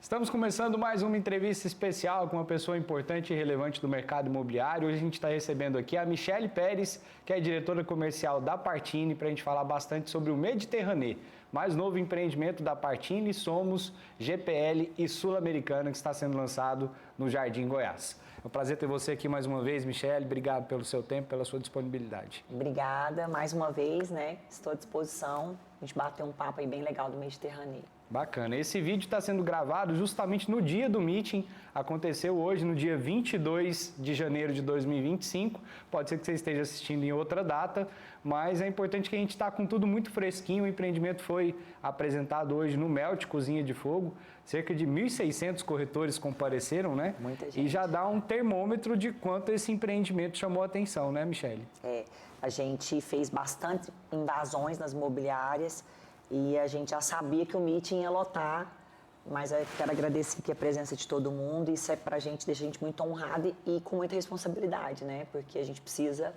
Estamos começando mais uma entrevista especial com uma pessoa importante e relevante do mercado imobiliário. Hoje a gente está recebendo aqui a Michele Pérez, que é diretora comercial da Partini, para a gente falar bastante sobre o Mediterranê, mais novo empreendimento da Partini, Somos, GPL e Sul-Americana, que está sendo lançado no Jardim Goiás. É um prazer ter você aqui mais uma vez, Michele. Obrigado pelo seu tempo, pela sua disponibilidade. Obrigada mais uma vez, né? Estou à disposição. A gente bateu um papo aí bem legal do Mediterrâneo. Bacana. Esse vídeo está sendo gravado justamente no dia do meeting. Aconteceu hoje, no dia 22 de janeiro de 2025. Pode ser que você esteja assistindo em outra data, mas é importante que a gente está com tudo muito fresquinho. O empreendimento foi apresentado hoje no Melt Cozinha de Fogo. Cerca de 1.600 corretores compareceram, né? Muita gente. E já dá um termômetro de quanto esse empreendimento chamou a atenção, né, Michele? A gente fez bastante invasões nas imobiliárias e a gente já sabia que o meeting ia lotar, mas eu quero agradecer aqui a presença de todo mundo. Isso é pra gente, deixa a gente muito honrado e com muita responsabilidade, né? Porque a gente precisa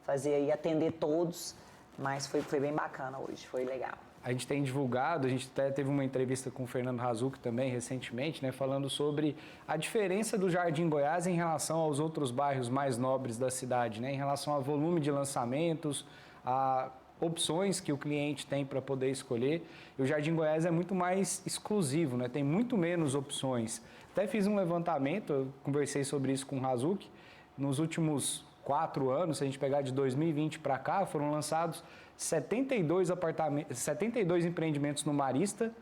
fazer aí, atender todos, mas foi bem bacana hoje, foi legal. A gente tem divulgado, a gente até teve uma entrevista com o Fernando Razuc também recentemente, né, falando sobre a diferença do Jardim Goiás em relação aos outros bairros mais nobres da cidade, né, em relação ao volume de lançamentos, a opções que o cliente tem para poder escolher. E o Jardim Goiás é muito mais exclusivo, né, tem muito menos opções. Até fiz um levantamento, eu conversei sobre isso com o Razuc, nos últimos 4 anos, se a gente pegar de 2020 para cá, foram lançados 72 empreendimentos no Marista,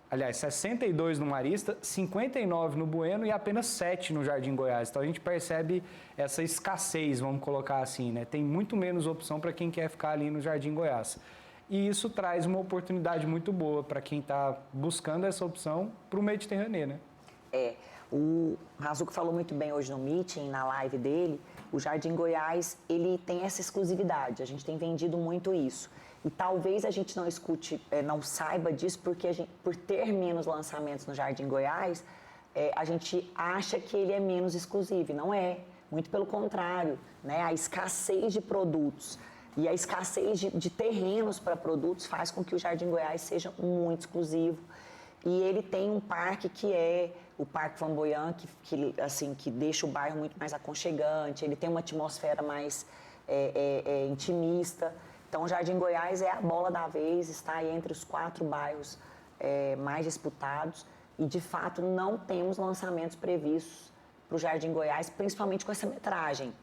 aliás, 62 no Marista, 59 no Bueno e apenas 7 no Jardim Goiás. Então a gente percebe essa escassez, vamos colocar assim, né? Tem muito menos opção para quem quer ficar ali no Jardim Goiás. E isso traz uma oportunidade muito boa para quem está buscando essa opção para o Mediterrâneo, né? O Razuc falou muito bem hoje no meeting, na live dele. O Jardim Goiás, ele tem essa exclusividade, a gente tem vendido muito isso. E talvez a gente não escute, não saiba disso, porque por ter menos lançamentos no Jardim Goiás, a gente acha que ele é menos exclusivo, e não é. Muito pelo contrário, né? A escassez de produtos e a escassez de terrenos para produtos faz com que o Jardim Goiás seja muito exclusivo. E ele tem um parque que é o Parque Flamboyant, que deixa o bairro muito mais aconchegante, ele tem uma atmosfera mais intimista. Então o Jardim Goiás é a bola da vez, está aí entre os 4 bairros mais disputados e de fato não temos lançamentos previstos para o Jardim Goiás, principalmente com essa metragem.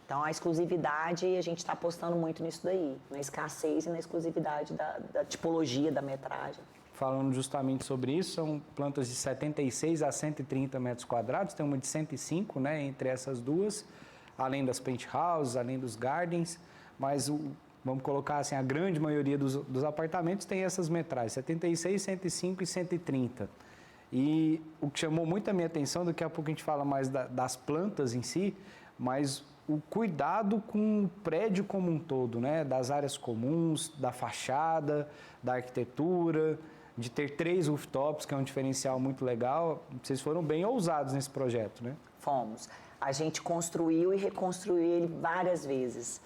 Então a exclusividade, a gente está apostando muito nisso daí, na escassez e na exclusividade da tipologia da metragem. Falando justamente sobre isso, são plantas de 76 a 130 metros quadrados, tem uma de 105, né, entre essas duas, além das penthouses, além dos gardens, mas vamos colocar assim, a grande maioria dos apartamentos tem essas metragens, 76, 105 e 130. E o que chamou muito a minha atenção, daqui a pouco a gente fala mais das plantas em si, mas o cuidado com o prédio como um todo, né, das áreas comuns, da fachada, da arquitetura, de ter 3 rooftops, que é um diferencial muito legal. Vocês foram bem ousados nesse projeto, né? Fomos. A gente construiu e reconstruiu ele várias vezes.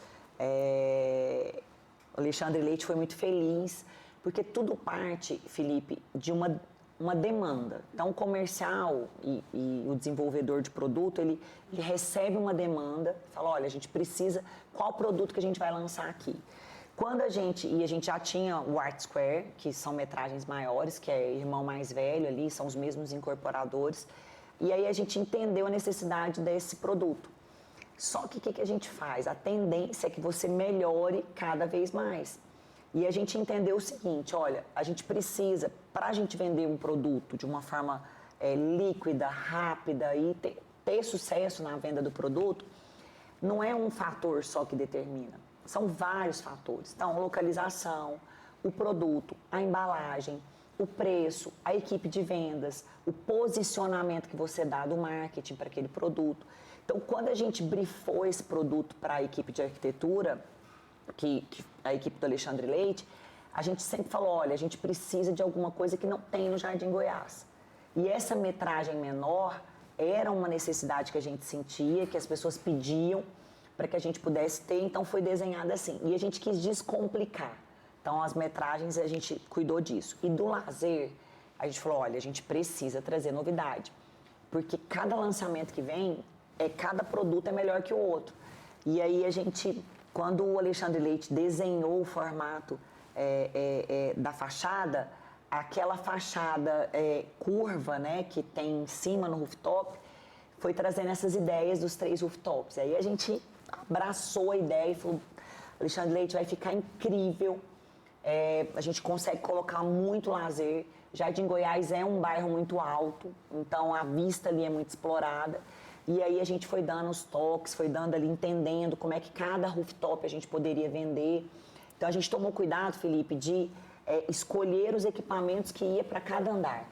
O Alexandre Leite foi muito feliz, porque tudo parte, Felipe, de uma demanda. Então, o comercial e o desenvolvedor de produto, ele recebe uma demanda, fala, olha, a gente precisa, qual produto que a gente vai lançar aqui? Quando a gente já tinha o Art Square, que são metragens maiores, que é irmão mais velho ali, são os mesmos incorporadores, e aí a gente entendeu a necessidade desse produto. Só que o que a gente faz? A tendência é que você melhore cada vez mais. E a gente entendeu o seguinte, olha, a gente precisa, para a gente vender um produto de uma forma líquida, rápida e ter sucesso na venda do produto, não é um fator só que determina. São vários fatores. Então, localização, o produto, a embalagem, o preço, a equipe de vendas, o posicionamento que você dá do marketing para aquele produto. Então, quando a gente brifou esse produto para a equipe de arquitetura, que a equipe do Alexandre Leite, a gente sempre falou, olha, a gente precisa de alguma coisa que não tem no Jardim Goiás. E essa metragem menor era uma necessidade que a gente sentia, que as pessoas pediam, para que a gente pudesse ter, então foi desenhada assim. E a gente quis descomplicar. Então as metragens a gente cuidou disso. E do lazer, a gente falou, olha, a gente precisa trazer novidade, porque cada lançamento que vem, cada produto é melhor que o outro. E aí a gente, quando o Alexandre Leite desenhou o formato da fachada, aquela fachada curva, né, que tem em cima no rooftop, foi trazendo essas ideias dos 3 rooftops. Aí a gente abraçou a ideia e falou, Alexandre Leite, vai ficar incrível, a gente consegue colocar muito lazer. Jardim Goiás é um bairro muito alto, então a vista ali é muito explorada. E aí a gente foi dando os toques, foi dando ali, entendendo como é que cada rooftop a gente poderia vender. Então a gente tomou cuidado, Felipe, de escolher os equipamentos que ia para cada andar.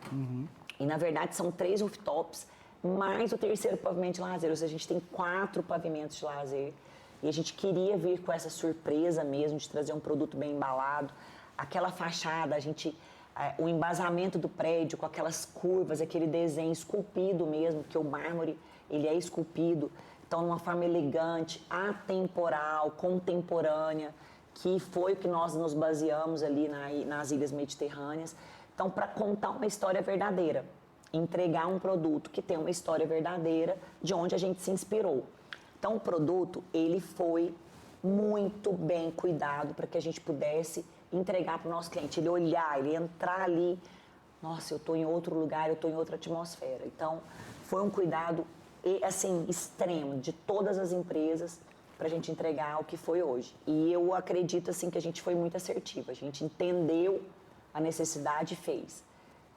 E na verdade são 3 rooftops, mais o 3º pavimento de lazer. Ou seja, a gente tem 4 pavimentos de lazer. E a gente queria vir com essa surpresa mesmo, de trazer um produto bem embalado. Aquela fachada, o embasamento do prédio com aquelas curvas, aquele desenho esculpido mesmo, porque o mármore, ele é esculpido. Então, de uma forma elegante, atemporal, contemporânea, que foi o que nós nos baseamos ali nas Ilhas Mediterrâneas. Então, para contar uma história verdadeira, entregar um produto que tem uma história verdadeira de onde a gente se inspirou. Então, o produto, ele foi muito bem cuidado para que a gente pudesse entregar para o nosso cliente. Ele olhar, ele entrar ali, nossa, eu estou em outro lugar, eu estou em outra atmosfera. Então, foi um cuidado, assim, extremo de todas as empresas para a gente entregar o que foi hoje. E eu acredito, assim, que a gente foi muito assertiva. A gente entendeu a necessidade e fez.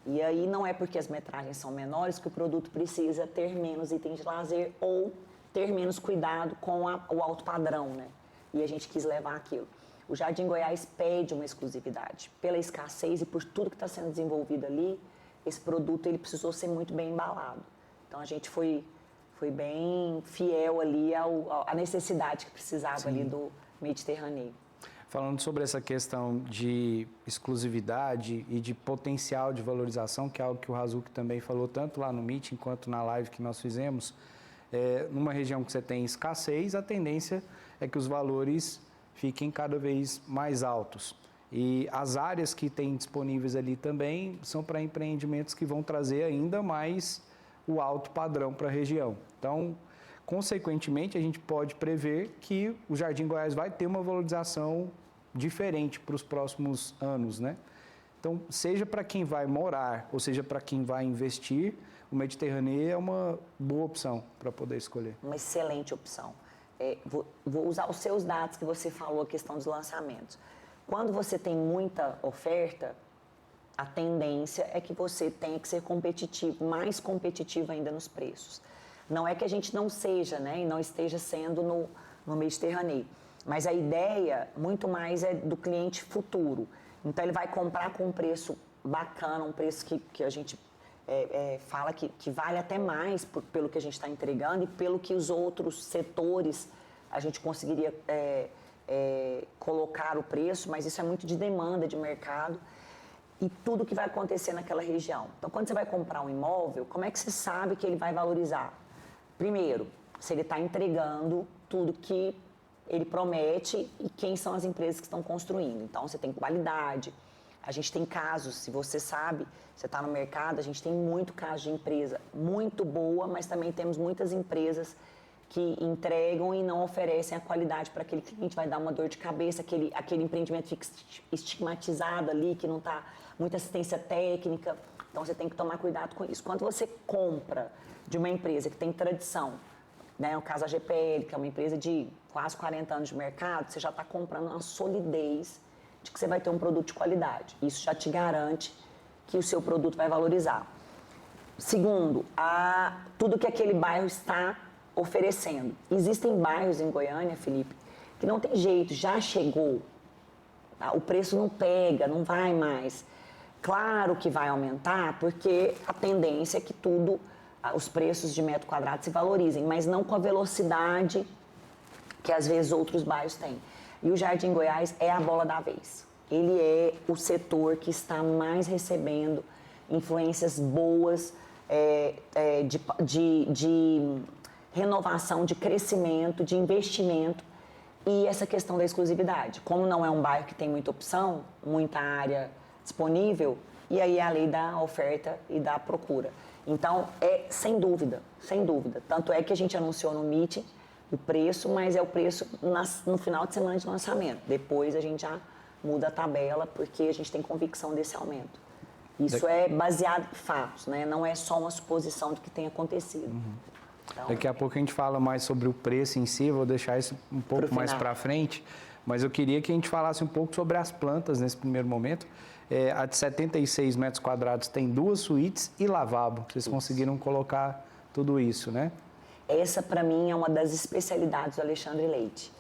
E aí não é porque as metragens são menores que o produto precisa ter menos itens de lazer ou ter menos cuidado com o alto padrão, né? E a gente quis levar aquilo. O Jardim Goiás pede uma exclusividade. Pela escassez e por tudo que está sendo desenvolvido ali, esse produto ele precisou ser muito bem embalado. Então a gente foi bem fiel ali à necessidade que precisava ali do Mediterrâneo. Falando sobre essa questão de exclusividade e de potencial de valorização, que é algo que o Razuc também falou tanto lá no meeting quanto na live que nós fizemos, numa região que você tem escassez, a tendência é que os valores fiquem cada vez mais altos. E as áreas que tem disponíveis ali também são para empreendimentos que vão trazer ainda mais o alto padrão para a região. Então, consequentemente, a gente pode prever que o Jardim Goiás vai ter uma valorização diferente para os próximos anos, né? Então, seja para quem vai morar, ou seja para quem vai investir, o Mediterrâneo é uma boa opção para poder escolher. Uma excelente opção. Vou usar os seus dados que você falou, a questão dos lançamentos. Quando você tem muita oferta, a tendência é que você tenha que ser competitivo, mais competitivo ainda nos preços. Não é que a gente não seja, né, e não esteja sendo no Mediterrâneo, mas a ideia muito mais é do cliente futuro. Então, ele vai comprar com um preço bacana, um preço que a gente fala que vale até mais pelo que a gente está entregando e pelo que os outros setores a gente conseguiria colocar o preço, mas isso é muito de demanda de mercado e tudo que vai acontecer naquela região. Então, quando você vai comprar um imóvel, como é que você sabe que ele vai valorizar? Primeiro, se ele está entregando tudo que ele promete e quem são as empresas que estão construindo. Então, você tem qualidade. A gente tem casos, se você sabe, você está no mercado, a gente tem muito caso de empresa muito boa, mas também temos muitas empresas que entregam e não oferecem a qualidade para aquele cliente, vai dar uma dor de cabeça, aquele empreendimento fica estigmatizado ali, que não está muita assistência técnica. Então, você tem que tomar cuidado com isso. Quando você compra de uma empresa que tem tradição, né, o caso da GPL, que é uma empresa de quase 40 anos de mercado, você já está comprando uma solidez de que você vai ter um produto de qualidade. Isso já te garante que o seu produto vai valorizar. Segundo, tudo que aquele bairro está oferecendo. Existem bairros em Goiânia, Felipe, que não tem jeito, já chegou, tá? O preço não pega, não vai mais. Claro que vai aumentar, porque a tendência é que os preços de metro quadrado se valorizem, mas não com a velocidade que às vezes outros bairros têm. E o Jardim Goiás é a bola da vez. Ele é o setor que está mais recebendo influências boas de renovação, de crescimento, de investimento e essa questão da exclusividade. Como não é um bairro que tem muita opção, muita área disponível, e aí é a lei da oferta e da procura. Então, sem dúvida, sem dúvida. Tanto é que a gente anunciou no Meeting o preço, mas é o preço no final de semana de lançamento. Depois a gente já muda a tabela, porque a gente tem convicção desse aumento. Isso é baseado em fatos, né? Não é só uma suposição do que tem acontecido. Então, daqui a pouco a gente fala mais sobre o preço em si, vou deixar isso um pouco mais para frente, mas eu queria que a gente falasse um pouco sobre as plantas nesse primeiro momento. A de 76 metros quadrados tem 2 suítes e lavabo. Vocês conseguiram colocar tudo isso, né? Essa, para mim, é uma das especialidades do Alexandre Leite.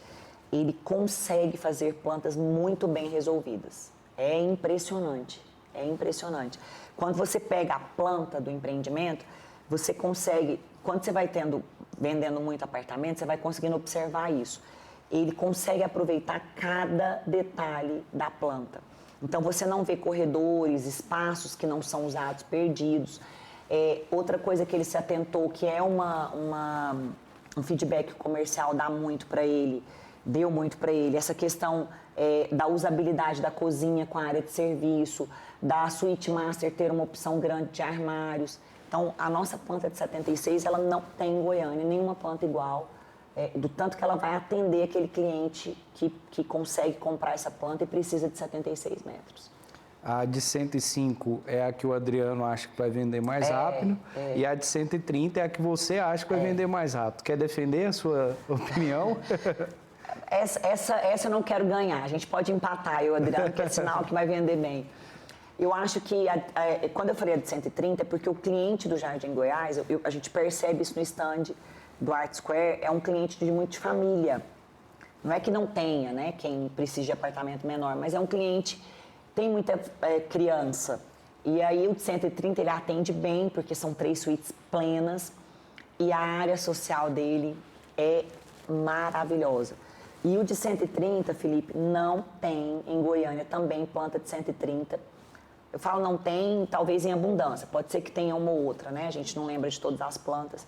Ele consegue fazer plantas muito bem resolvidas. É impressionante, é impressionante. Quando você pega a planta do empreendimento, você consegue, quando você vai vendendo muito apartamento, você vai conseguindo observar isso. Ele consegue aproveitar cada detalhe da planta. Então, você não vê corredores, espaços que não são usados, perdidos. Outra coisa que ele se atentou, que é um feedback comercial deu muito para ele, essa questão da usabilidade da cozinha com a área de serviço, da Suite Master ter uma opção grande de armários. Então, a nossa planta de 76, ela não tem em Goiânia nenhuma planta igual, do tanto que ela vai atender aquele cliente que consegue comprar essa planta e precisa de 76 metros. A de 105 é a que o Adriano acha que vai vender mais rápido e a de 130 é a que você acha que vai vender mais rápido. Quer defender a sua opinião? Essa eu não quero ganhar. A gente pode empatar, eu, Adriano, que é sinal que vai vender bem. Eu acho que, quando eu falei a de 130, é porque o cliente do Jardim Goiás, a gente percebe isso no stand do Art Square, é um cliente de muito de família. Não é que não tenha, né, quem precisa de apartamento menor, mas é um cliente, tem muita criança. E aí o de 130 ele atende bem, porque são 3 suítes plenas e a área social dele é maravilhosa. E o de 130, Felipe, não tem em Goiânia também planta de 130. Eu falo não tem, talvez em abundância. Pode ser que tenha uma ou outra, né? A gente não lembra de todas as plantas.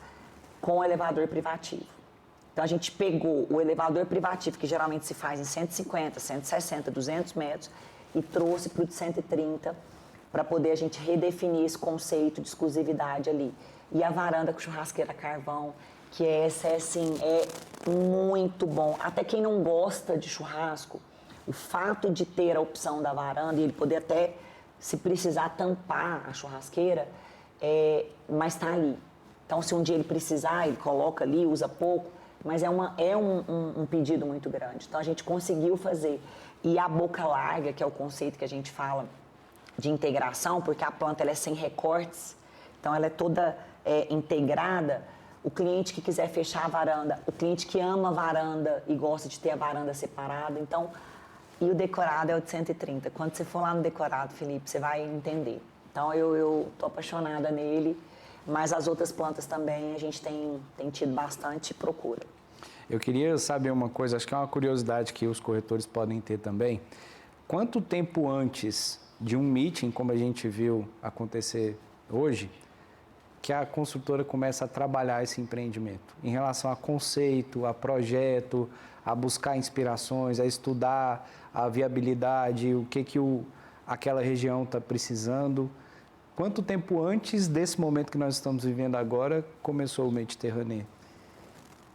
Com elevador privativo. Então, a gente pegou o elevador privativo, que geralmente se faz em 150, 160, 200 metros, e trouxe para o de 130, para poder a gente redefinir esse conceito de exclusividade ali. E a varanda com churrasqueira a carvão, que essa é muito bom. Até quem não gosta de churrasco, o fato de ter a opção da varanda e ele poder até, se precisar, tampar a churrasqueira, mas está ali. Então, se um dia ele precisar, ele coloca ali, usa pouco, mas é um pedido muito grande. Então, a gente conseguiu fazer. E a boca larga, que é o conceito que a gente fala de integração, porque a planta ela é sem recortes, então ela é toda integrada. O cliente que quiser fechar a varanda, o cliente que ama a varanda e gosta de ter a varanda separada. Então, e o decorado é o de 130. Quando você for lá no decorado, Felipe, você vai entender. Então, eu tô apaixonada nele. Mas as outras plantas também a gente tem tido bastante procura. Eu queria saber uma coisa, acho que é uma curiosidade que os corretores podem ter também. Quanto tempo antes de um meeting, como a gente viu acontecer hoje, que a construtora começa a trabalhar esse empreendimento? Em relação a conceito, a projeto, a buscar inspirações, a estudar a viabilidade, o que aquela região está precisando. Quanto tempo antes desse momento que nós estamos vivendo agora começou o Mediterrâneo?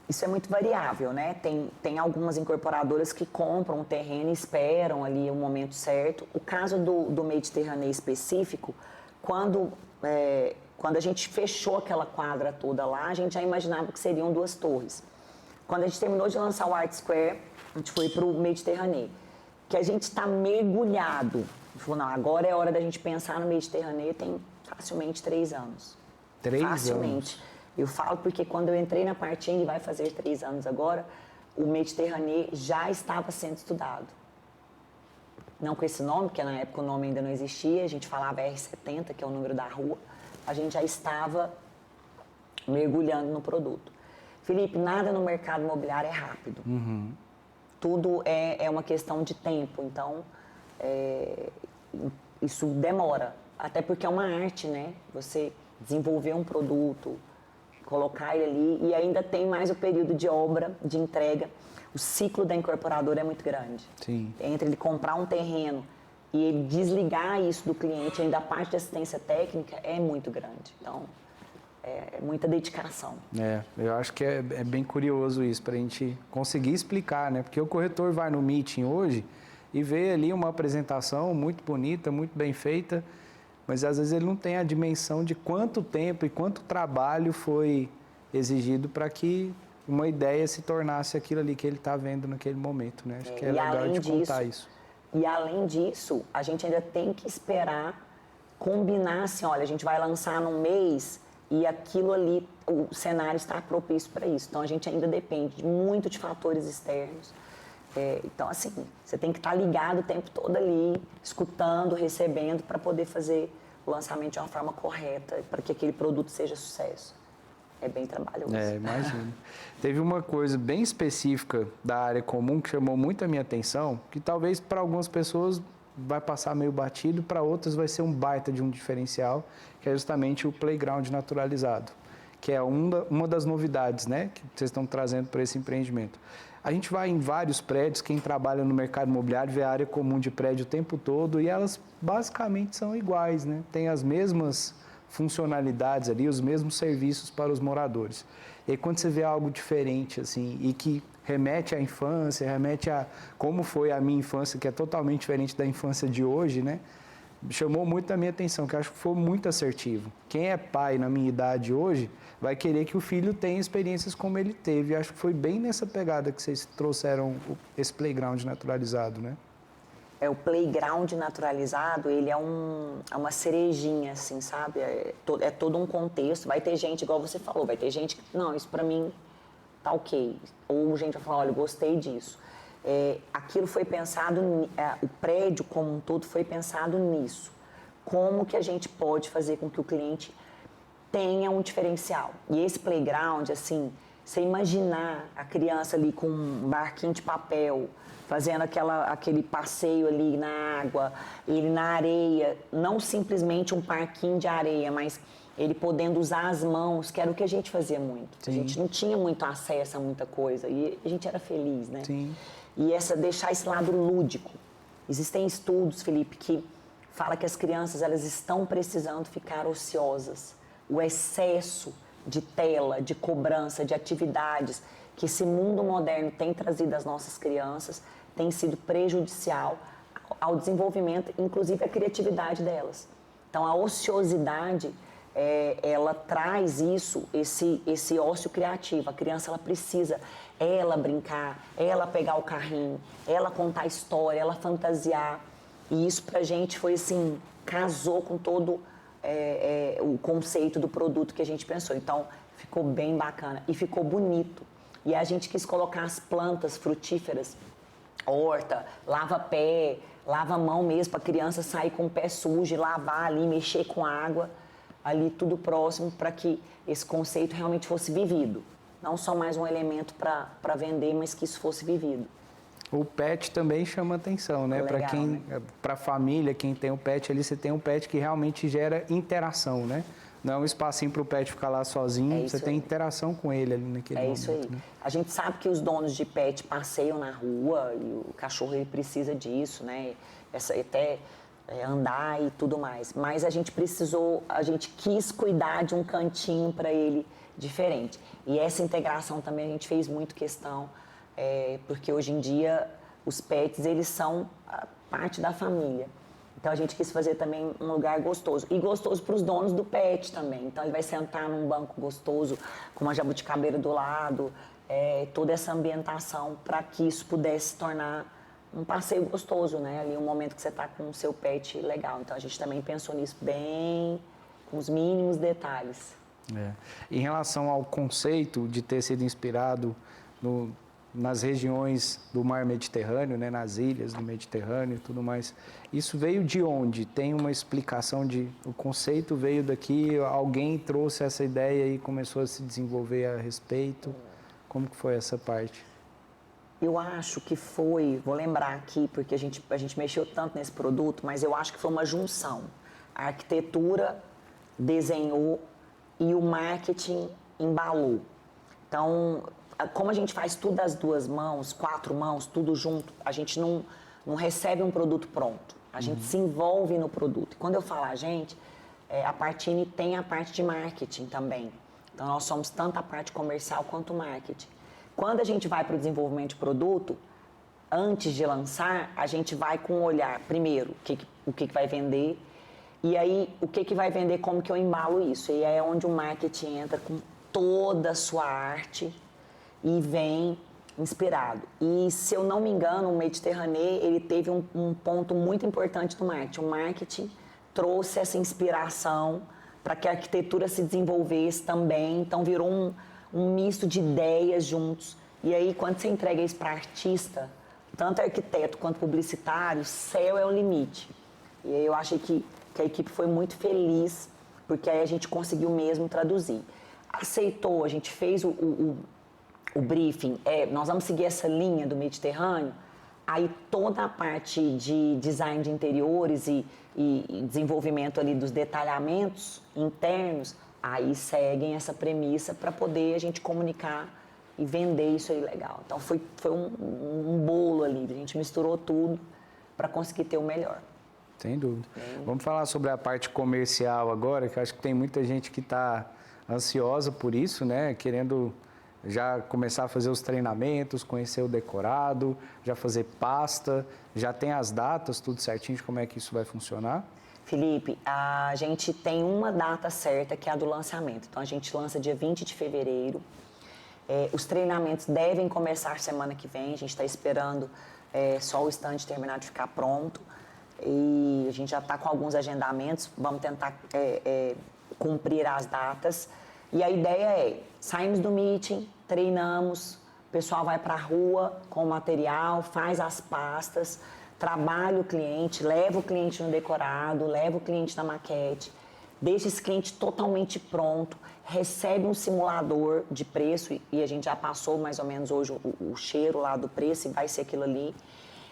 Isso é muito variável, né? Tem algumas incorporadoras que compram um terreno e esperam ali o momento certo. O caso do Mediterrâneo específico, quando a gente fechou aquela quadra toda lá, a gente já imaginava que seriam 2 torres. Quando a gente terminou de lançar o Art Square, a gente foi para o Mediterrâneo, que a gente está mergulhado. A gente falou, não, agora é hora da gente pensar no Mediterrâneo, tem facilmente 3 anos. 3 facilmente. anos? Eu falo porque quando eu entrei na Parting, e vai fazer 3 anos agora, o Mediterrâneo já estava sendo estudado. Não com esse nome, porque na época o nome ainda não existia, a gente falava R70, que é o número da rua, a gente já estava mergulhando no produto. Felipe, nada no mercado imobiliário é rápido. Uhum. Tudo é uma questão de tempo, então isso demora. Até porque é uma arte, né? Você desenvolver um produto, colocar ele ali, e ainda tem mais o período de obra, de entrega. O ciclo da incorporadora é muito grande. Sim. Entre ele comprar um terreno E ele desligar isso do cliente, ainda a parte de assistência técnica, é muito grande. Então, é muita dedicação. Eu acho que é bem curioso isso, para a gente conseguir explicar, né? Porque o corretor vai no meeting hoje e vê ali uma apresentação muito bonita, muito bem feita, mas às vezes ele não tem a dimensão de quanto tempo e quanto trabalho foi exigido para que uma ideia se tornasse aquilo ali que ele está vendo naquele momento, né? Acho que é legal de contar isso. E além disso, a gente ainda tem que esperar combinar assim, olha, a gente vai lançar num mês e aquilo ali, o cenário está propício para isso. Então, a gente ainda depende muito de fatores externos. Então, assim, você tem que estar ligado o tempo todo ali, escutando, recebendo, para poder fazer o lançamento de uma forma correta, para que aquele produto seja sucesso. É bem trabalhoso. Imagino. Teve uma coisa bem específica da área comum que chamou muito a minha atenção, que talvez para algumas pessoas vai passar meio batido, para outras vai ser um baita de um diferencial, que é justamente o playground naturalizado, que é uma das novidades, né, que vocês estão trazendo para esse empreendimento. A gente vai em vários prédios, quem trabalha no mercado imobiliário vê a área comum de prédio o tempo todo e elas basicamente são iguais, né? Tem as mesmas funcionalidades ali, os mesmos serviços para os moradores. E aí, quando você vê algo diferente, assim, e que remete à infância, remete a como foi a minha infância, que é totalmente diferente da infância de hoje, né? Chamou muito a minha atenção, que eu acho que foi muito assertivo. Quem é pai na minha idade hoje vai querer que o filho tenha experiências como ele teve. Eu acho que foi bem nessa pegada que vocês trouxeram esse playground naturalizado, né? O playground naturalizado, ele é uma cerejinha, assim, sabe? É todo um contexto. Vai ter gente, igual você falou, vai ter gente que, não, isso pra mim tá ok. Ou gente vai falar, olha, eu gostei disso. Aquilo foi pensado, o prédio como um todo foi pensado nisso. Como que a gente pode fazer com que o cliente tenha um diferencial? E esse playground, assim, você imaginar a criança ali com um barquinho de papel, fazendo aquele passeio ali na água, ele na areia, não simplesmente um parquinho de areia, mas ele podendo usar as mãos, que era o que a gente fazia muito. Sim. A gente não tinha muito acesso a muita coisa e a gente era feliz, né? Sim. E deixar esse lado lúdico. Existem estudos, Felipe, que falam que as crianças elas estão precisando ficar ociosas. O excesso de tela, de cobrança, de atividades que esse mundo moderno tem trazido às nossas crianças tem sido prejudicial ao desenvolvimento, inclusive à criatividade delas. Então, a ociosidade, ela traz esse ócio criativo. A criança, ela precisa, ela brincar, ela pegar o carrinho, ela contar história, ela fantasiar. E isso, pra gente, foi assim, casou com todo o conceito do produto que a gente pensou. Então, ficou bem bacana e ficou bonito. E a gente quis colocar as plantas frutíferas, horta, lava-pé, lava-mão mesmo, para a criança sair com o pé sujo, lavar ali, mexer com água, ali tudo próximo, para que esse conceito realmente fosse vivido. Não só mais um elemento para vender, mas que isso fosse vivido. O pet também chama atenção, né? Para quem, né? Para a família, quem tem o pet ali, você tem um pet que realmente gera interação, né? Não é um espacinho para o pet ficar lá sozinho, você tem interação com ele ali naquele momento. É isso aí. Né? A gente sabe que os donos de pet passeiam na rua e o cachorro ele precisa disso, né? Até andar e tudo mais. Mas a gente quis cuidar de um cantinho para ele diferente. E essa integração também a gente fez muito questão, porque hoje em dia os pets eles são parte da família. Então, a gente quis fazer também um lugar gostoso. E gostoso para os donos do pet também. Então, ele vai sentar num banco gostoso, com uma jabuticabeira do lado, toda essa ambientação para que isso pudesse se tornar um passeio gostoso, né? Ali, um momento que você está com o seu pet legal. Então, a gente também pensou nisso bem, com os mínimos detalhes. Em relação ao conceito de ter sido inspirado nas regiões do mar Mediterrâneo, né, nas ilhas do Mediterrâneo e tudo mais. Isso veio de onde? Tem uma explicação o conceito veio daqui, alguém trouxe essa ideia e começou a se desenvolver a respeito? Como que foi essa parte? Eu acho que vou lembrar aqui, porque a gente mexeu tanto nesse produto, mas eu acho que foi uma junção. A arquitetura desenhou e o marketing embalou. Então, como a gente faz tudo das 2 mãos, 4 mãos, tudo junto, a gente não recebe um produto pronto. A gente se envolve no produto. E quando eu falo a gente, a Partini tem a parte de marketing também. Então, nós somos tanto a parte comercial quanto o marketing. Quando a gente vai para o desenvolvimento de produto, antes de lançar, a gente vai com o olhar, primeiro, o que vai vender, e aí o que vai vender, como que eu embalo isso. E aí é onde o marketing entra com toda a sua arte e vem inspirado. E, se eu não me engano, o Mediterrâneo, ele teve um ponto muito importante do marketing. O marketing trouxe essa inspiração para que a arquitetura se desenvolvesse também. Então, virou um misto de ideias juntos. E aí, quando você entrega isso para artista, tanto arquiteto quanto publicitário, céu é o limite. E aí eu achei que a equipe foi muito feliz, porque aí a gente conseguiu mesmo traduzir. Aceitou, a gente fez o briefing, nós vamos seguir essa linha do Mediterrâneo, aí toda a parte de design de interiores e desenvolvimento ali dos detalhamentos internos, aí seguem essa premissa para poder a gente comunicar e vender isso aí legal. Então foi um bolo ali, a gente misturou tudo para conseguir ter o melhor. Sem dúvida. Vamos falar sobre a parte comercial agora, que eu acho que tem muita gente que está ansiosa por isso, né? Querendo já começar a fazer os treinamentos, conhecer o decorado, já fazer pasta, já tem as datas, tudo certinho de como é que isso vai funcionar? Felipe, a gente tem uma data certa, que é a do lançamento. Então, a gente lança dia 20 de fevereiro. Os treinamentos devem começar semana que vem. A gente está esperando só o stand terminar de ficar pronto. E a gente já está com alguns agendamentos. Vamos tentar cumprir as datas. E a ideia saímos do meeting, treinamos, o pessoal vai para a rua com o material, faz as pastas, trabalha o cliente, leva o cliente no decorado, leva o cliente na maquete, deixa esse cliente totalmente pronto, recebe um simulador de preço, e a gente já passou mais ou menos hoje o cheiro lá do preço, e vai ser aquilo ali.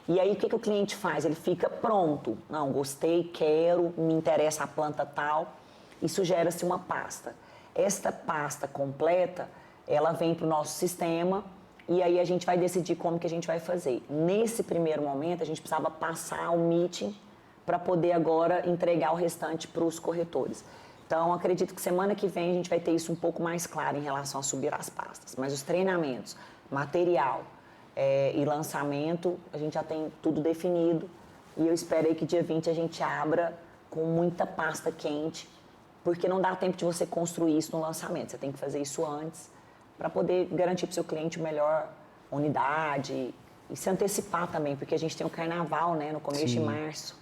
E aí o que o cliente faz? Ele fica pronto. Não, gostei, quero, me interessa a planta tal. Isso gera-se uma pasta. Esta pasta completa, ela vem para o nosso sistema e aí a gente vai decidir como que a gente vai fazer. Nesse primeiro momento, a gente precisava passar o meeting para poder agora entregar o restante para os corretores. Então, acredito que semana que vem a gente vai ter isso um pouco mais claro em relação a subir as pastas. Mas os treinamentos, material e lançamento, a gente já tem tudo definido. E eu espero aí que dia 20 a gente abra com muita pasta quente, porque não dá tempo de você construir isso no lançamento. Você tem que fazer isso antes para poder garantir para o seu cliente o melhor unidade e se antecipar também, porque a gente tem o carnaval, né, no começo de março.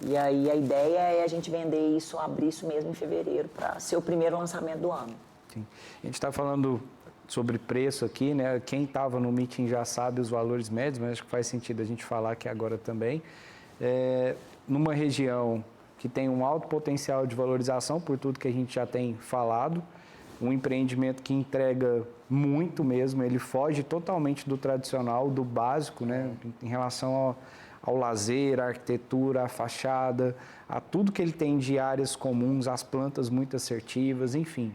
E aí a ideia é a gente vender isso, abrir isso mesmo em fevereiro, para ser o primeiro lançamento do ano. Sim. A gente está falando sobre preço aqui, né? Quem estava no meeting já sabe os valores médios, mas acho que faz sentido a gente falar aqui agora também. Numa região que tem um alto potencial de valorização, por tudo que a gente já tem falado, um empreendimento que entrega muito mesmo, ele foge totalmente do tradicional, do básico, né? Em relação ao lazer, à arquitetura, à fachada, a tudo que ele tem de áreas comuns, as plantas muito assertivas, enfim.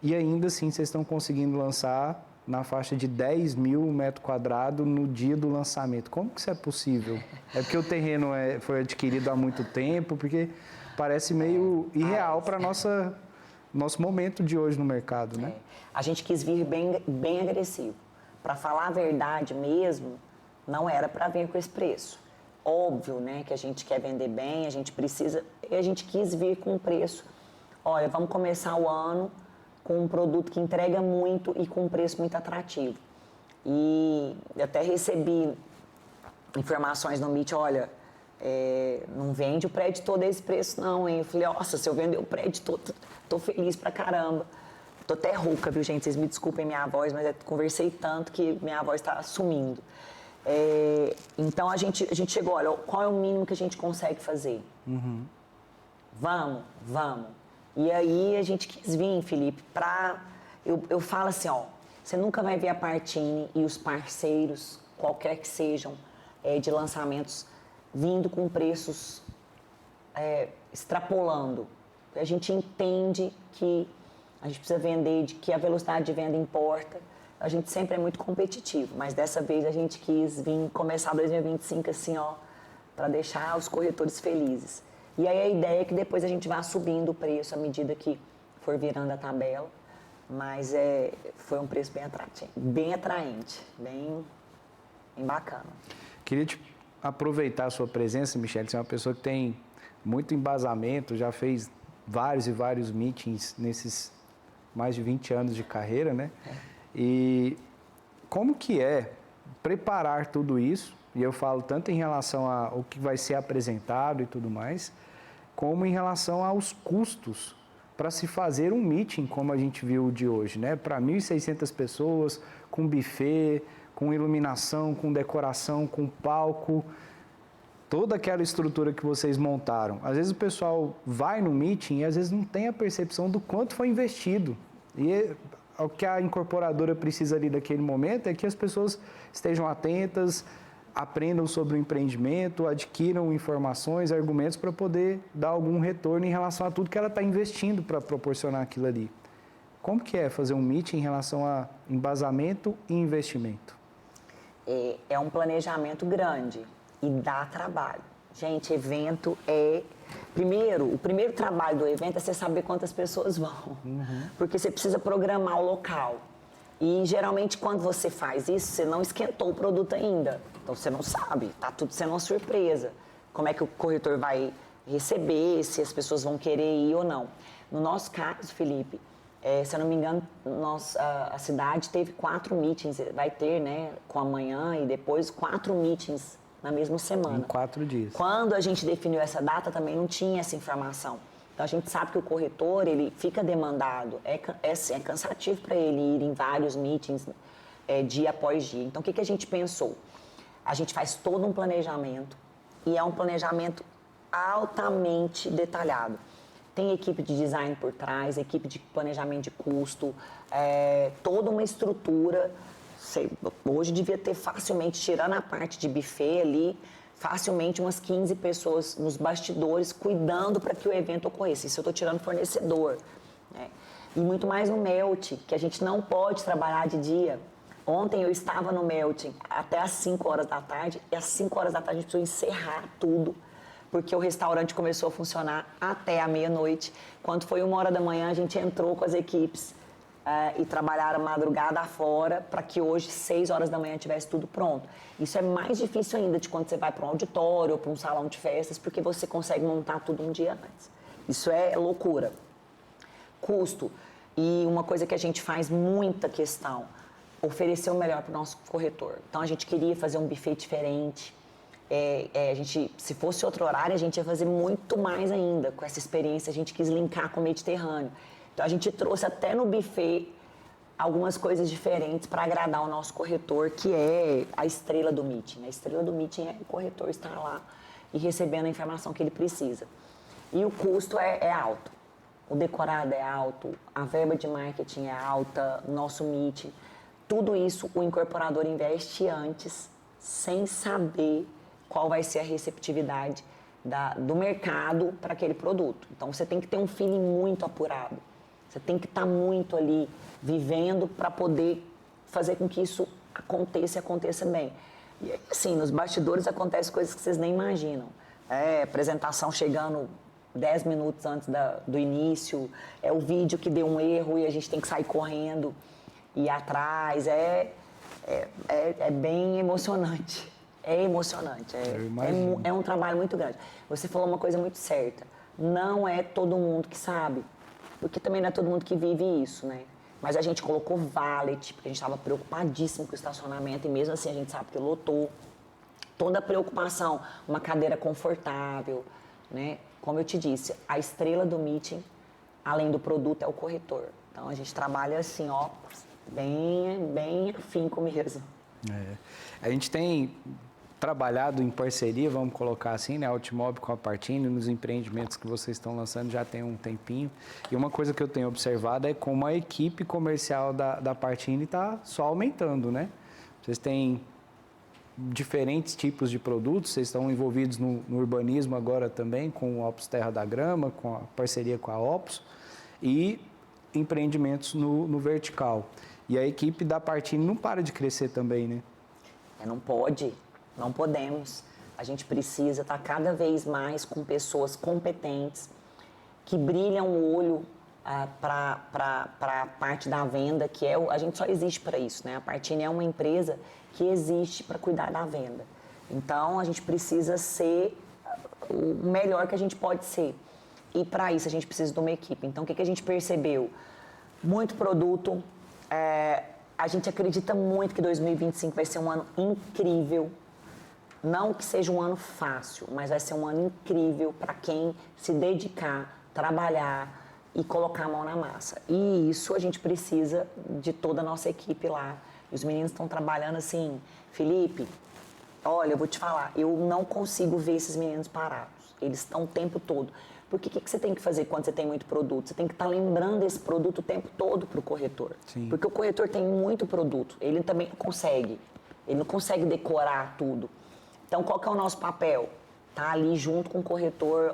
E ainda assim vocês estão conseguindo lançar na faixa de 10 mil metros quadrados no dia do lançamento. Como que isso é possível? É porque o terreno foi adquirido há muito tempo, porque parece meio irreal para nosso momento de hoje no mercado, né? A gente quis vir bem agressivo. Para falar a verdade mesmo, não era para vir com esse preço. Óbvio, né, que a gente quer vender bem, a gente precisa, e a gente quis vir com um preço. Olha, vamos começar o ano com um produto que entrega muito e com um preço muito atrativo. E eu até recebi informações no Meet, olha, não vende o prédio todo a esse preço não, hein? Eu falei, nossa, se eu vender o prédio todo, tô feliz pra caramba. Tô até rouca, viu, gente? Vocês me desculpem minha voz, mas eu conversei tanto que minha voz tá sumindo. Então a gente chegou, olha, qual é o mínimo que a gente consegue fazer? Vamos. E aí a gente quis vir, Felipe, eu falo assim, ó, você nunca vai ver a Partini e os parceiros, qualquer que sejam, de lançamentos, vindo com preços extrapolando. A gente entende que a gente precisa vender, que a velocidade de venda importa. A gente sempre é muito competitivo, mas dessa vez a gente quis vir começar 2025 assim, ó, para deixar os corretores felizes. E aí a ideia é que depois a gente vá subindo o preço à medida que for virando a tabela, mas foi um preço bem atraente, bem bacana. Queria aproveitar a sua presença, Michele, você é uma pessoa que tem muito embasamento, já fez vários e vários meetings nesses mais de 20 anos de carreira, né? E como que é preparar tudo isso, e eu falo tanto em relação ao que vai ser apresentado e tudo mais, como em relação aos custos para se fazer um meeting, como a gente viu o de hoje, né? Para 1.600 pessoas, com buffet, com iluminação, com decoração, com palco, toda aquela estrutura que vocês montaram. Às vezes o pessoal vai no meeting e às vezes não tem a percepção do quanto foi investido. E o que a incorporadora precisa ali daquele momento é que as pessoas estejam atentas, aprendam sobre o empreendimento, adquiram informações, argumentos para poder dar algum retorno em relação a tudo que ela está investindo para proporcionar aquilo ali. Como que é fazer um meeting em relação a embasamento e investimento? É um planejamento grande e dá trabalho. Gente, evento o primeiro trabalho do evento é você saber quantas pessoas vão. Porque você precisa programar o local. E geralmente quando você faz isso, você não esquentou o produto ainda. Então você não sabe, está tudo sendo uma surpresa. Como é que o corretor vai receber, se as pessoas vão querer ir ou não. No nosso caso, Felipe, se eu não me engano, a cidade teve 4 meetings, vai ter, né, com amanhã e depois 4 meetings na mesma semana. Em 4 dias. Quando a gente definiu essa data, também não tinha essa informação. Então, a gente sabe que o corretor, ele fica demandado, é cansativo para ele ir em vários meetings, dia após dia. Então, o que a gente pensou? A gente faz todo um planejamento e é um planejamento altamente detalhado. Tem equipe de design por trás, equipe de planejamento de custo, toda uma estrutura. Hoje devia ter facilmente, tirando a parte de buffet ali, facilmente umas 15 pessoas nos bastidores cuidando para que o evento ocorresse. Isso eu estou tirando fornecedor. Né? E muito mais no Melt, que a gente não pode trabalhar de dia. Ontem eu estava no Melting até às 5 horas da tarde, e às 5 horas da tarde a gente precisou encerrar tudo, porque o restaurante começou a funcionar até a meia-noite. Quando foi 1 hora da manhã, a gente entrou com as equipes e trabalharam a madrugada afora para que hoje, 6 horas da manhã, tivesse tudo pronto. Isso é mais difícil ainda de quando você vai para um auditório ou para um salão de festas, porque você consegue montar tudo um dia antes. Isso é loucura. Custo. E uma coisa que a gente faz muita questão, oferecer o melhor para o nosso corretor. Então, a gente queria fazer um buffet diferente. Se fosse outro horário, a gente ia fazer muito mais ainda. Com essa experiência, a gente quis linkar com o Mediterrâneo. Então, a gente trouxe até no buffet algumas coisas diferentes para agradar o nosso corretor, que é a estrela do meeting. A estrela do meeting é o corretor estar lá e recebendo a informação que ele precisa. E o custo é alto. O decorado é alto, a verba de marketing é alta, o nosso meeting. Tudo isso o incorporador investe antes, sem saber qual vai ser a receptividade do mercado para aquele produto. Então, você tem que ter um feeling muito apurado. Você tem que estar muito ali, vivendo, para poder fazer com que isso aconteça bem. E assim, nos bastidores acontecem coisas que vocês nem imaginam. Apresentação chegando 10 minutos antes do início, é o vídeo que deu um erro e a gente tem que sair correndo e ir atrás. É bem emocionante. É emocionante. É um trabalho muito grande. Você falou uma coisa muito certa. Não é todo mundo que sabe. Porque também não é todo mundo que vive isso, né? Mas a gente colocou valet, porque a gente estava preocupadíssimo com o estacionamento e mesmo assim a gente sabe que lotou. Toda a preocupação, uma cadeira confortável, né? Como eu te disse, a estrela do meeting, além do produto, é o corretor. Então a gente trabalha assim, ó, bem afinco mesmo. A gente tem trabalhado em parceria, vamos colocar assim, né, a Ultimob com a Partini, nos empreendimentos que vocês estão lançando já tem um tempinho. E uma coisa que eu tenho observado é como a equipe comercial da Partini está só aumentando, né? Vocês têm diferentes tipos de produtos, vocês estão envolvidos no urbanismo agora também, com o Opus Terra da Grama, com a parceria com a Opus, e empreendimentos no vertical. E a equipe da Partini não para de crescer também, né? Não pode, não podemos. A gente precisa estar cada vez mais com pessoas competentes, que brilham o olho para a parte da venda, que a gente só existe para isso, né? A Partini é uma empresa que existe para cuidar da venda. Então, a gente precisa ser o melhor que a gente pode ser. E para isso, a gente precisa de uma equipe. Então, o que a gente percebeu? Muito produto. A gente acredita muito que 2025 vai ser um ano incrível. Não que seja um ano fácil, mas vai ser um ano incrível para quem se dedicar, trabalhar e colocar a mão na massa. E isso a gente precisa de toda a nossa equipe lá. Os meninos estão trabalhando assim, Felipe, olha, eu vou te falar, eu não consigo ver esses meninos parados. Eles estão o tempo todo. Porque o que você tem que fazer quando você tem muito produto? Você tem que estar lembrando esse produto o tempo todo para o corretor. Sim. Porque o corretor tem muito produto, ele também não consegue. Ele não consegue decorar tudo. Então, qual que é o nosso papel? Tá ali junto com o corretor,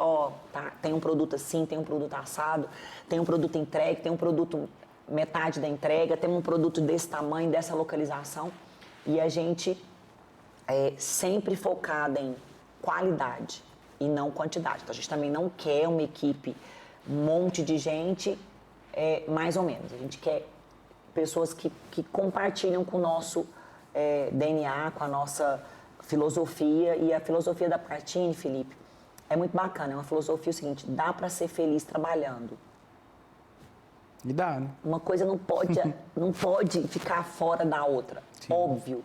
tá, tem um produto assim, tem um produto assado, tem um produto entregue, tem um produto metade da entrega, tem um produto desse tamanho, dessa localização. E a gente sempre focada em qualidade e não quantidade. Então, a gente também não quer uma equipe, um monte de gente, mais ou menos. A gente quer pessoas que compartilham com o nosso DNA, com a nossa filosofia. E a filosofia da Partini, Felipe, é muito bacana. É uma filosofia seguinte, dá para ser feliz trabalhando. E dá, né? Uma coisa não pode ficar fora da outra. Sim. Óbvio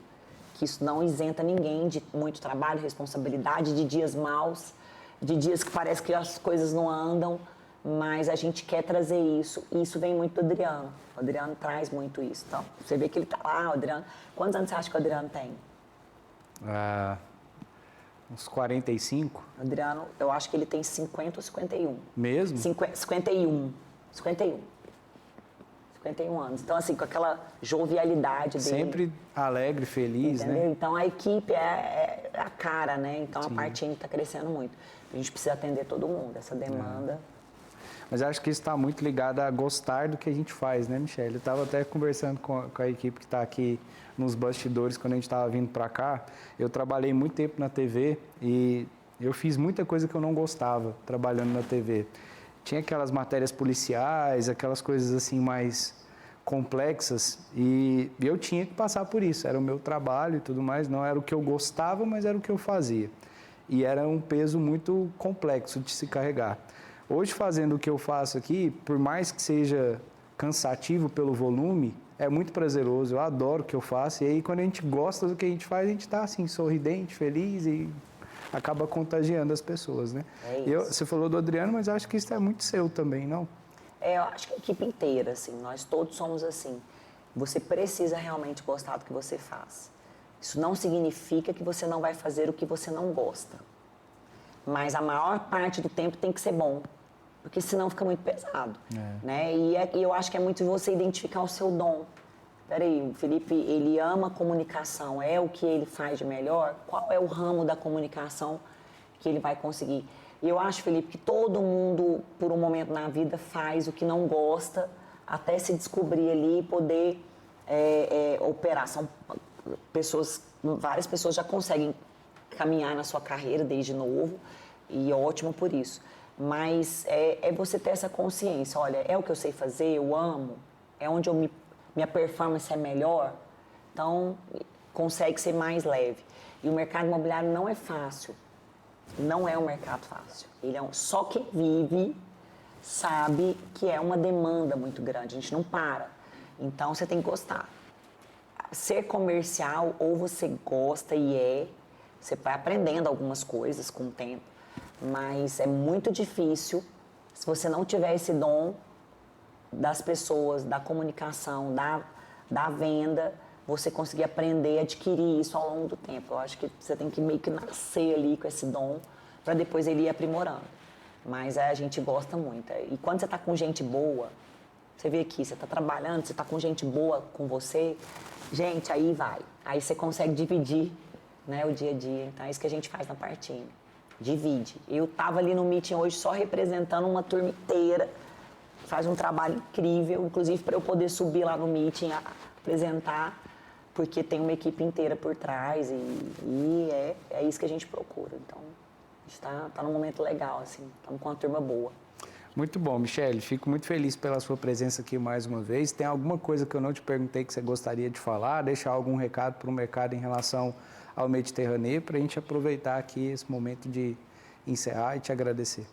que isso não isenta ninguém de muito trabalho, responsabilidade, de dias maus, de dias que parece que as coisas não andam, mas a gente quer trazer isso, e isso vem muito do Adriano. O Adriano traz muito isso. Então, você vê que ele tá lá, o Adriano... Quantos anos você acha que o Adriano tem? Uns 45. O Adriano, eu acho que ele tem 50 ou 51. Mesmo? 51 anos. Então, assim, com aquela jovialidade dele. Sempre alegre, feliz, entendeu? né? Então, a equipe é a cara, né? Então, sim, a Partini está crescendo muito. A gente precisa atender todo mundo, essa demanda. Mas acho que isso está muito ligado a gostar do que a gente faz, né, Michele? Eu estava até conversando com a equipe que está aqui nos bastidores, quando a gente estava vindo para cá. Eu trabalhei muito tempo na TV e eu fiz muita coisa que eu não gostava trabalhando na TV. Tinha aquelas matérias policiais, aquelas coisas assim mais complexas, e eu tinha que passar por isso. Era o meu trabalho e tudo mais, não era o que eu gostava, mas era o que eu fazia. E era um peso muito complexo de se carregar. Hoje, fazendo o que eu faço aqui, por mais que seja cansativo pelo volume, é muito prazeroso, eu adoro o que eu faço. E aí, quando a gente gosta do que a gente faz, a gente está assim, sorridente, feliz e acaba contagiando as pessoas, né? É isso. Você falou do Adriano, mas acho que isso é muito seu também, não? Eu acho que a equipe inteira, assim, nós todos somos assim. Você precisa realmente gostar do que você faz. Isso não significa que você não vai fazer o que você não gosta. Mas a maior parte do tempo tem que ser bom, porque senão fica muito pesado. Né? E eu acho que é muito você identificar o seu dom. Peraí, o Felipe, ele ama a comunicação, é o que ele faz de melhor? Qual é o ramo da comunicação que ele vai conseguir? E eu acho, Felipe, que todo mundo, por um momento na vida, faz o que não gosta, até se descobrir ali e poder operar. São várias pessoas já conseguem caminhar na sua carreira desde novo, e ótimo por isso. Mas é você ter essa consciência, olha, é o que eu sei fazer, eu amo, é onde minha performance é melhor, então consegue ser mais leve. E o mercado imobiliário não é fácil, não é um mercado fácil. Só quem vive sabe que é uma demanda muito grande, a gente não para. Então você tem que gostar. Ser comercial, ou você gosta você vai aprendendo algumas coisas com o tempo, mas é muito difícil se você não tiver esse dom das pessoas, da comunicação, da venda, você conseguir aprender, adquirir isso ao longo do tempo. Eu acho que você tem que meio que nascer ali com esse dom para depois ele ir aprimorando. Mas a gente gosta muito. E quando você está com gente boa, você vê aqui, você está trabalhando, você está com gente boa com você, gente, aí vai. Aí você consegue dividir, né, o dia a dia. Então é isso que a gente faz na Partini. Divide. Eu estava ali no meeting hoje só representando uma turma inteira, faz um trabalho incrível, inclusive para eu poder subir lá no meeting, apresentar. porque tem uma equipe inteira por trás e é isso que a gente procura. Então, a gente está num momento legal, assim, estamos com uma turma boa. Muito bom, Michele. Fico muito feliz pela sua presença aqui mais uma vez. Tem alguma coisa que eu não te perguntei que você gostaria de falar? Deixar algum recado para o mercado em relação ao Mediterrâneo para a gente aproveitar aqui esse momento de encerrar e te agradecer.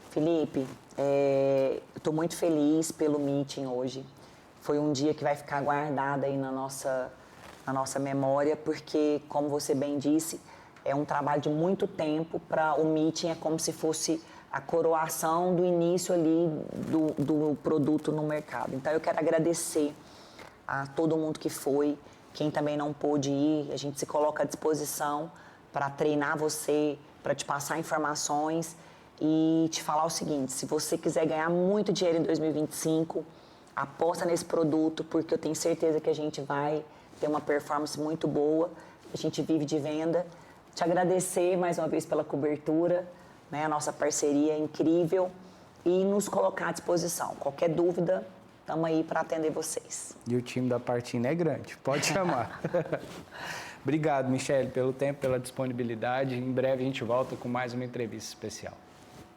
Felipe, eu estou muito feliz pelo meeting hoje. Foi um dia que vai ficar guardado aí na nossa memória, porque, como você bem disse, é um trabalho de muito tempo. Para o meeting é como se fosse a coroação do início ali do produto no mercado. Então, eu quero agradecer a todo mundo que foi, quem também não pôde ir. A gente se coloca à disposição para treinar você, para te passar informações e te falar o seguinte: se você quiser ganhar muito dinheiro em 2025, aposta nesse produto, porque eu tenho certeza que a gente vai ter uma performance muito boa. A gente vive de venda. Te agradecer mais uma vez pela cobertura, né? A nossa parceria é incrível e nos colocar à disposição. Qualquer dúvida, estamos aí para atender vocês. E o time da Partina é grande, pode chamar. Obrigado, Michele, pelo tempo, pela disponibilidade. Em breve a gente volta com mais uma entrevista especial.